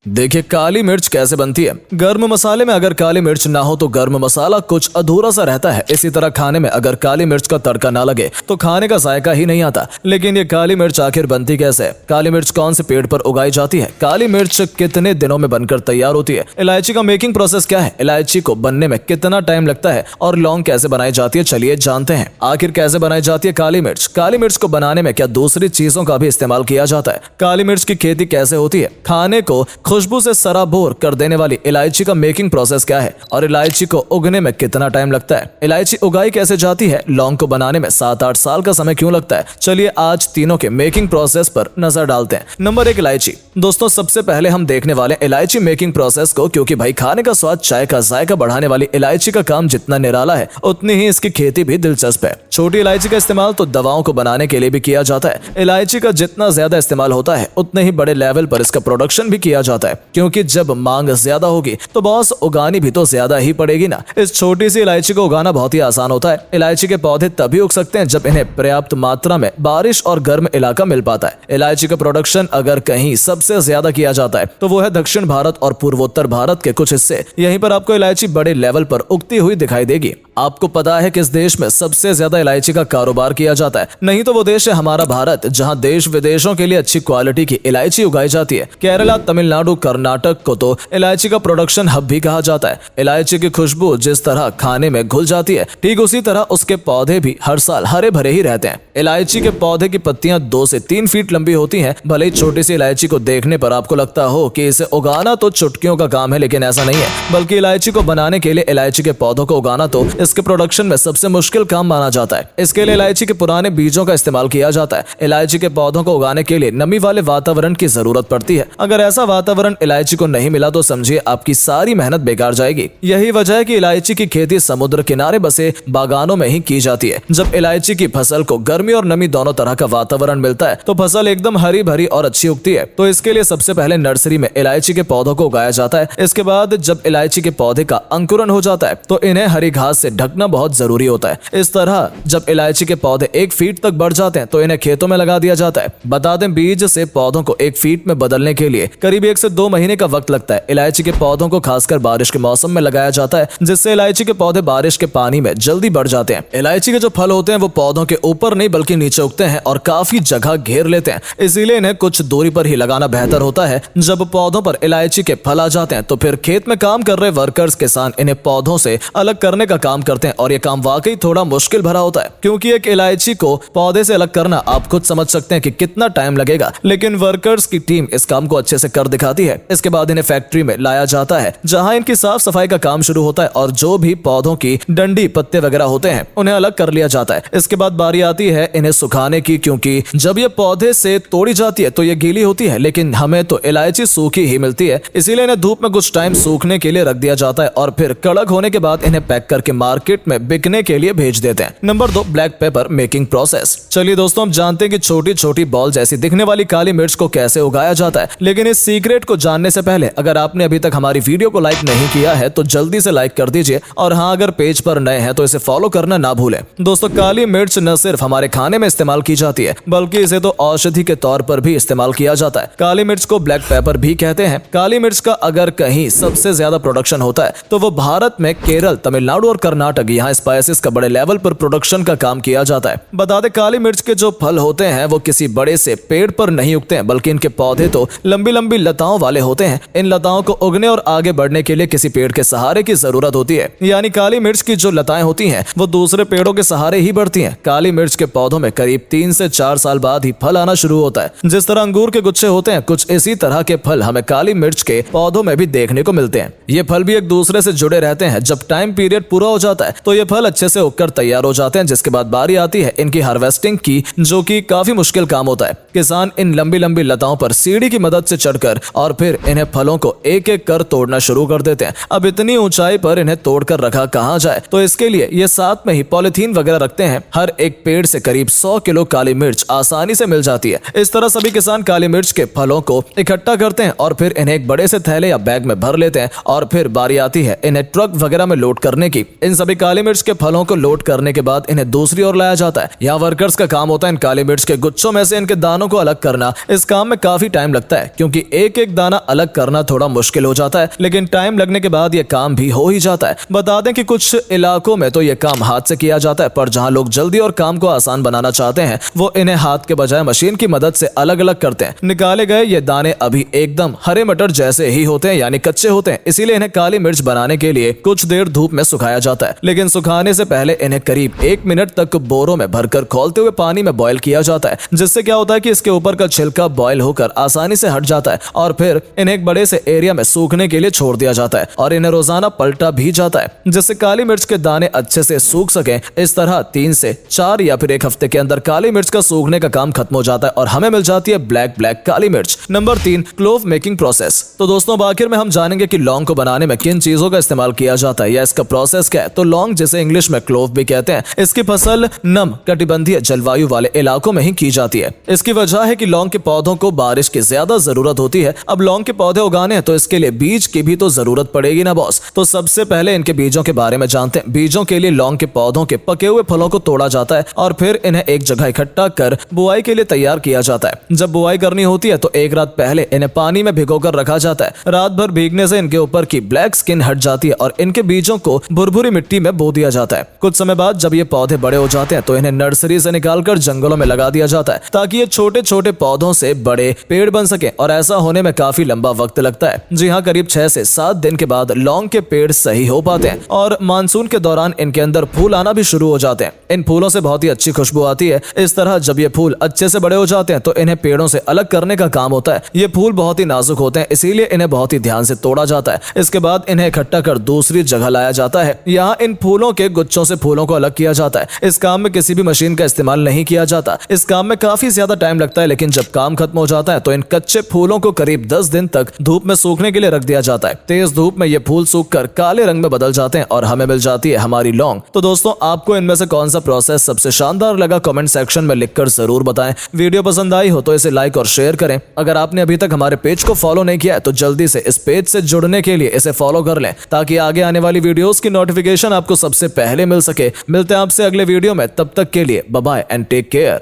देखिए काली मिर्च कैसे बनती है। गर्म मसाले में अगर काली मिर्च ना हो तो गर्म मसाला कुछ अधूरा सा रहता है। इसी तरह खाने में अगर काली मिर्च का तड़का ना लगे तो खाने का जायका ही नहीं आता। लेकिन ये काली मिर्च आखिर बनती कैसे है? काली मिर्च कौन से पेड़ पर उगाई जाती है? काली मिर्च कितने दिनों में बनकर तैयार होती है? इलायची का मेकिंग प्रोसेस क्या है? इलायची को बनने में कितना टाइम लगता है? और लौंग कैसे बनाई जाती है? चलिए जानते हैं। आखिर कैसे बनाई जाती है काली मिर्च? काली मिर्च को बनाने में क्या दूसरी चीजों का भी इस्तेमाल किया जाता है? काली मिर्च की खेती कैसे होती है? खाने को खुशबू से सराबोर कर देने वाली इलायची का मेकिंग प्रोसेस क्या है? और इलायची को उगने में कितना टाइम लगता है? इलायची उगाई कैसे जाती है? लौंग को बनाने में 7-8 साल का समय क्यों लगता है? चलिए आज तीनों के मेकिंग प्रोसेस पर नजर डालते हैं। नंबर 1, इलायची। दोस्तों सबसे पहले हम देखने वाले इलायची मेकिंग प्रोसेस को, क्योंकि भाई खाने का स्वाद, चाय का जायका बढ़ाने वाली इलायची का काम जितना निराला है उतनी ही इसकी खेती भी दिलचस्प है। छोटी इलायची का इस्तेमाल तो दवाओं को बनाने के लिए भी किया जाता है। इलायची का जितना ज्यादा इस्तेमाल होता है उतने ही बड़े लेवल पर इसका प्रोडक्शन भी किया जाता है, क्योंकि जब मांग ज्यादा होगी तो बॉस उगानी भी तो ज्यादा ही पड़ेगी ना। इस छोटी सी इलायची को उगाना बहुत ही आसान होता है। इलायची के पौधे तभी उग सकते हैं जब इन्हें पर्याप्त मात्रा में बारिश और गर्म इलाका मिल पाता है। इलायची का प्रोडक्शन अगर कहीं सबसे ज्यादा किया जाता है तो वो है दक्षिण भारत और पूर्वोत्तर भारत के कुछ हिस्से। यहीं पर आपको इलायची बड़े लेवल पर उगती हुई दिखाई देगी। आपको पता है किस देश में सबसे ज्यादा इलायची का कारोबार किया जाता है? नहीं तो वो देश है हमारा भारत, जहां देश विदेशों के लिए अच्छी क्वालिटी की इलायची उगाई जाती है। केरला, तमिलनाडु, कर्नाटक को तो इलायची का प्रोडक्शन हब भी कहा जाता है। इलायची की खुशबू जिस तरह खाने में घुल जाती है, ठीक उसी तरह उसके पौधे भी हर साल हरे भरे ही रहते हैं। इलायची के पौधे की पत्तियां 2 से 3 फीट लंबी होती हैं। भले ही छोटी सी इलायची को देखने पर आपको लगता हो कि इसे उगाना तो चुटकियों का काम है, लेकिन ऐसा नहीं है। बल्कि इलायची को बनाने के लिए इलायची के पौधों को उगाना तो इसके प्रोडक्शन में सबसे मुश्किल काम माना जाता है। इसके लिए इलायची के पुराने बीजों का इस्तेमाल किया जाता है। इलायची के पौधों को उगाने के लिए नमी वाले वातावरण की जरूरत पड़ती है। अगर ऐसा वातावरण इलायची को नहीं मिला तो समझिए आपकी सारी मेहनत बेकार जाएगी। यही वजह है कि इलायची की खेती समुद्र किनारे बसे बागानों में ही की जाती है। जब इलायची की फसल को गर्मी और नमी दोनों तरह का वातावरण मिलता है तो फसल एकदम हरी भरी और अच्छी उगती है। तो इसके लिए सबसे पहले नर्सरी में इलायची के पौधों को उगाया जाता है। इसके बाद जब इलायची के पौधे का अंकुरन हो जाता है तो इन्हें हरी घास से ढकना बहुत जरूरी होता है। इस तरह जब इलायची के पौधे 1 फीट तक बढ़ जाते हैं तो इन्हें खेतों में लगा दिया जाता है। बता दें, बीज से पौधों को 1 फीट में बदलने के लिए करीब 1 से 2 महीने का वक्त लगता है। इलायची के पौधों को खासकर बारिश के मौसम में लगाया जाता है, जिससे इलायची के पौधे बारिश के पानी में जल्दी बढ़ जाते हैं। इलायची के जो फल होते हैं वो पौधों के ऊपर नहीं बल्कि नीचे उगते हैं और काफी जगह घेर लेते हैं। इसीलिए इन्हें कुछ दूरी पर ही लगाना बेहतर होता है। जब पौधों पर इलायची के फल आ जाते हैं तो फिर खेत में काम कर रहे वर्कर्स किसान इन्हें पौधों से अलग करने का काम करते हैं। और ये काम वाकई थोड़ा मुश्किल भरा होता है, क्योंकि एक इलायची को पौधे से अलग करना आप खुद समझ सकते हैं कि कितना टाइम लगेगा। लेकिन वर्कर्स की टीम इस काम को अच्छे से कर दिखाती है। इसके बाद इन्हें फैक्ट्री में लाया जाता है, जहां इनकी साफ सफाई का काम शुरू होता है और जो भी पौधों की डंडी, पत्ते वगैरह होते हैं उन्हें अलग कर लिया जाता है। इसके बाद बारी आती है इन्हें सुखाने की, क्योंकि जब ये पौधे से तोड़ी जाती है तो ये गीली होती है, लेकिन हमें तो इलायची सूखी ही मिलती है। इसीलिए इन्हें धूप में कुछ टाइम सूखने के लिए रख दिया जाता है और फिर कड़क होने के बाद इन्हें पैक करके मार्केट में बिकने के लिए भेज देते हैं। Number 2, black pepper making process. चलिए दोस्तों, हम जानते हैं कि छोटी छोटी बॉल जैसी दिखने वाली काली मिर्च को कैसे उगाया जाता है। लेकिन इस सीक्रेट को जानने से पहले अगर आपने अभी तक हमारी वीडियो को लाइक नहीं किया है तो जल्दी से लाइक कर दीजिए। और हाँ, अगर पेज पर नए हैं तो इसे फॉलो करना ना भूलें। दोस्तों, काली मिर्च न सिर्फ हमारे खाने में इस्तेमाल की जाती है बल्कि इसे तो औषधि के तौर पर भी इस्तेमाल किया जाता है। काली मिर्च को ब्लैक पेपर भी कहते हैं। काली मिर्च का अगर कहीं सबसे ज्यादा प्रोडक्शन होता है तो वो भारत में केरल, तमिलनाडु और कर्नाटक। यहाँ स्पाइसेस का बड़े लेवल पर प्रोडक्शन का काम किया जाता है। बता दें, काली मिर्च के जो फल होते हैं वो किसी बड़े से पेड़ पर नहीं उगते हैं, बल्कि इनके पौधे तो लंबी लंबी लताओं वाले होते हैं। इन लताओं को उगने और आगे बढ़ने के लिए किसी पेड़ के सहारे की जरूरत होती है। यानी काली मिर्च की जो लताएं होती हैं वो दूसरे पेड़ों के सहारे ही बढ़ती हैं। काली मिर्च के पौधों में करीब 3 से 4 साल बाद ही फल आना शुरू होता है। जिस तरह अंगूर के गुच्छे होते हैं, कुछ इसी तरह के फल हमें काली मिर्च के पौधों में भी देखने को मिलते हैं। ये फल भी एक दूसरे से जुड़े रहते हैं। जब टाइम पीरियड पूरा हो जाता है तो ये फल अच्छे से उगकर तैयार हो जाते हैं, जिसके बाद बारी आती है इनकी हार्वेस्टिंग की, जो कि काफी मुश्किल काम होता है। किसान इन लंबी लंबी लताओं पर सीढ़ी की मदद से चढ़कर और फिर इन्हें फलों को एक एक कर तोड़ना शुरू कर देते हैं। अब इतनी ऊंचाई पर इन्हें तोड़कर रखा कहां जाए, तो इसके लिए ये साथ में ही पॉलिथीन वगैरह रखते हैं। हर एक पेड़ से करीब 100 किलो काली मिर्च आसानी से मिल जाती है। इस तरह सभी किसान काली मिर्च के फलों को इकट्ठा करते हैं और फिर इन्हें एक बड़े से थैले या बैग में भर लेते हैं। और फिर बारी आती है इन्हें ट्रक वगैरह में लोड करने की। इन सभी काली मिर्च के फलों को लोड करने के बाद इन्हें दूसरी ओर लाया जाता है। यहाँ वर्कर्स का काम होता है इन काली मिर्च के गुच्छों में से इनके दानों को अलग करना। इस काम में काफी टाइम लगता है, क्योंकि एक एक एक दाना अलग करना थोड़ा मुश्किल हो जाता है, लेकिन टाइम लगने के बाद ये काम भी हो ही जाता है। बता दें कि कुछ इलाकों में तो ये काम हाथ से किया जाता है, पर जहां लोग जल्दी और काम को आसान बनाना चाहते हैं वो इन्हें हाथ के बजाय मशीन की मदद से अलग अलग करते हैं। निकाले गए ये दाने अभी एकदम हरे मटर जैसे ही होते हैं, यानी कच्चे होते हैं, इसीलिए इन्हें काली मिर्च बनाने के लिए कुछ देर धूप में सुखाया जाता है। लेकिन सुखाने से पहले इन्हें करीब 1 मिनट तक बोरों में भरकर खौलते हुए पानी में बॉयल किया जाता है, जिससे क्या होता है कि इसके ऊपर का छिलका बॉयल होकर आसानी से हट जाता है और फिर इन्हें एक बड़े से एरिया में सूखने के लिए छोड़ दिया जाता है और इन्हें रोजाना पलटा भी जाता है, जिससे काली मिर्च के दाने अच्छे से सूख सके। इस तरह 3 से 4 या फिर 1 हफ्ते के अंदर काली मिर्च का सूखने का काम खत्म हो जाता है और हमें मिल जाती है ब्लैक काली मिर्च। Number 3, clove making process. तो दोस्तों अब आखिर में हम जानेंगे कि लौंग को बनाने में किन चीजों का इस्तेमाल किया जाता है या इसका प्रोसेस क्या है। तो लौंग, जिसे इंग्लिश में क्लोव भी कहते हैं, इसकी फसल नम कटिबंधीय जलवायु वाले इलाकों में ही की जाती है। इसकी वजह है कि लौंग के पौधों को बारिश की ज्यादा जरूरत होती है। अब लौंग के पौधे उगाने हैं तो इसके लिए बीज की भी तो जरूरत पड़ेगी ना बॉस। तो सबसे पहले इनके बीजों के बारे में जानते हैं। बीजों के लिए लौंग के पौधों के पके हुए फलों को तोड़ा जाता है और फिर इन्हें एक जगह इकट्ठा कर बुआई के लिए तैयार किया जाता है। जब बुआई करनी होती है तो एक रात पहले इन्हें पानी में भिगोकर रखा जाता है। रात भर भीगने से इनके ऊपर की ब्लैक स्किन हट जाती है और इनके बीजों को भुरभुरी मिट्टी में बो दिया जाता है। कुछ समय बाद जब ये पौधे बड़े हो जाते हैं तो इन्हें नर्सरी से निकालकर जंगलों में लगा दिया जाता है, ताकि ये छोटे छोटे पौधों से बड़े पेड़ बन सके, और ऐसा होने में काफी लंबा वक्त लगता है। जी हाँ, करीब 6 से 7 दिन के बाद लौंग के पेड़ सही हो पाते हैं और मानसून के दौरान इनके अंदर फूल आना भी शुरू हो जाते हैं। इन फूलों से बहुत ही अच्छी खुशबू आती है। इस तरह जब ये फूल अच्छे से बड़े हो जाते हैं तो इन्हें पेड़ों से अलग करने का काम होता है। ये फूल बहुत ही नाजुक होते हैं, इसीलिए इन्हें बहुत ही ध्यान से तोड़ा जाता है। इसके बाद इन्हें इकट्ठा कर दूसरी जगह लाया जाता है। यहाँ इन फूलों के गुच्छों से फूलों को अलग किया जाता है। इस काम में किसी भी मशीन का इस्तेमाल नहीं किया जाता। इस काम में काफी ज्यादा टाइम लगता है, लेकिन जब काम खत्म हो जाता है तो इन कच्चे फूलों को करीब 10 दिन तक धूप में सूखने के लिए रख दिया जाता है। तेज धूप में ये फूल सूखकर काले रंग में बदल जाते हैं और हमें मिल जाती है हमारी लौंग। तो दोस्तों, आपको इनमें से कौन सा प्रोसेस सबसे शानदार लगा कमेंट सेक्शन में लिखकर जरूर बताएं। वीडियो पसंद आई हो तो इसे लाइक और शेयर करें। अगर आपने अभी तक हमारे पेज को फॉलो नहीं किया है तो जल्दी से इस पेज से जुड़ने के लिए इसे फॉलो कर लें, ताकि आगे आने वाली वीडियोस की नोटिफिकेशन आपको सबसे पहले मिल सके। मिलते हैं आपसे अगले वीडियो में, तब तक के लिए bye bye and take care.